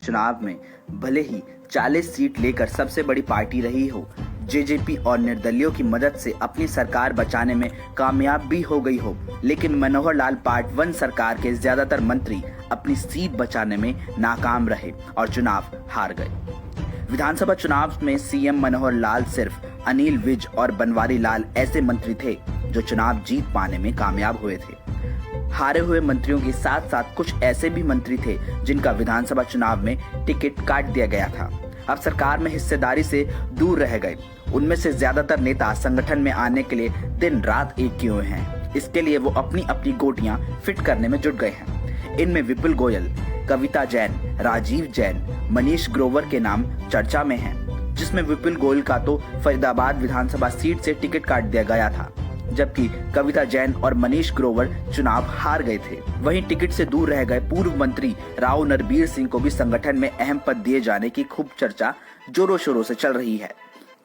चुनाव में भले ही 40 सीट लेकर सबसे बड़ी पार्टी रही हो, जेजेपी और निर्दलियों की मदद से अपनी सरकार बचाने में कामयाब भी हो गई हो, लेकिन मनोहर लाल पार्ट 1 सरकार के ज्यादातर मंत्री अपनी सीट बचाने में नाकाम रहे और चुनाव हार गए। विधानसभा चुनाव में सीएम मनोहर लाल सिर्फ अनिल विज और बनवारी लाल ऐसे मंत्री थे जो चुनाव जीत पाने में कामयाब हुए थे। हारे हुए मंत्रियों के साथ साथ कुछ ऐसे भी मंत्री थे जिनका विधानसभा चुनाव में टिकट काट दिया गया था, अब सरकार में हिस्सेदारी से दूर रह गए। उनमें से ज्यादातर नेता संगठन में आने के लिए दिन रात एक किए हुए हैं। इसके लिए वो अपनी अपनी गोटियां फिट करने में जुट गए हैं। इनमें विपुल गोयल, कविता जैन, राजीव जैन, मनीष ग्रोवर के नाम चर्चा में हैं, जिसमें विपुल गोयल का तो फरीदाबाद विधानसभा सीट से टिकट काट दिया गया था, जबकि कविता जैन और मनीष ग्रोवर चुनाव हार गए थे। वहीं टिकट से दूर रह गए पूर्व मंत्री राव नरबीर सिंह को भी संगठन में अहम पद दिए जाने की खूब चर्चा जोरों शोरों से चल रही है।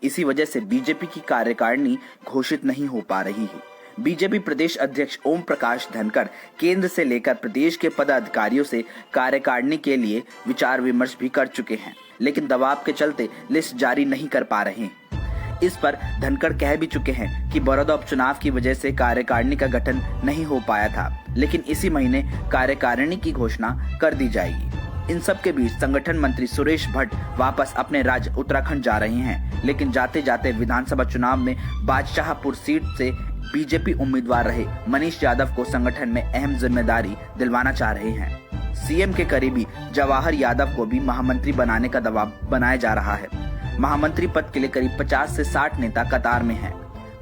इसी वजह से बीजेपी की कार्यकारिणी घोषित नहीं हो पा रही है। बीजेपी प्रदेश अध्यक्ष ओम प्रकाश धनखड़ केंद्र से लेकर प्रदेश के पदाधिकारियों से कार्यकारिणी के लिए विचार विमर्श भी कर चुके हैं, लेकिन दबाव के चलते लिस्ट जारी नहीं कर पा रहे हैं। इस पर धनखड़ कह भी चुके हैं कि बड़ौदा उपचुनाव की वजह से कार्यकारिणी का गठन नहीं हो पाया था, लेकिन इसी महीने कार्यकारिणी की घोषणा कर दी जाएगी। इन सब के बीच संगठन मंत्री सुरेश भट्ट वापस अपने राज्य उत्तराखंड जा रहे हैं, लेकिन जाते जाते विधानसभा चुनाव में बादशाहपुर सीट से बीजेपी उम्मीदवार रहे मनीष यादव को संगठन में अहम जिम्मेदारी दिलवाना चाह रहे हैं। सीएम के करीबी जवाहर यादव को भी महामंत्री बनाने का दबाव बनाया जा रहा है। महामंत्री पद के लिए करीब 50 से 60 नेता कतार में हैं।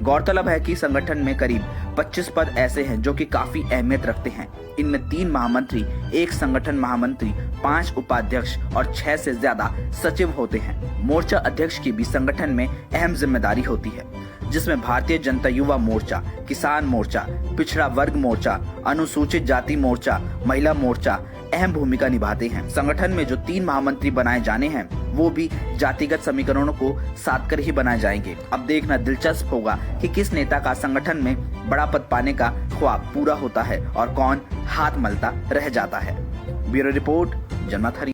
गौरतलब है कि संगठन में करीब 25 पद ऐसे हैं जो कि काफी अहमियत रखते हैं। इनमें 3 महामंत्री, 1 संगठन महामंत्री, 5 उपाध्यक्ष और 6 से ज्यादा सचिव होते हैं। मोर्चा अध्यक्ष की भी संगठन में अहम जिम्मेदारी होती है, जिसमें भारतीय जनता युवा मोर्चा, किसान मोर्चा, पिछड़ा वर्ग मोर्चा, अनुसूचित जाति मोर्चा, महिला मोर्चा अहम भूमिका निभाते हैं। संगठन में जो 3 महामंत्री बनाए जाने हैं वो भी जातिगत समीकरणों को साध कर ही बनाए जाएंगे। अब देखना दिलचस्प होगा कि किस नेता का संगठन में बड़ा पद पाने का ख्वाब पूरा होता है और कौन हाथ मलता रह जाता है। ब्यूरो रिपोर्ट, जनमत हरियाणा।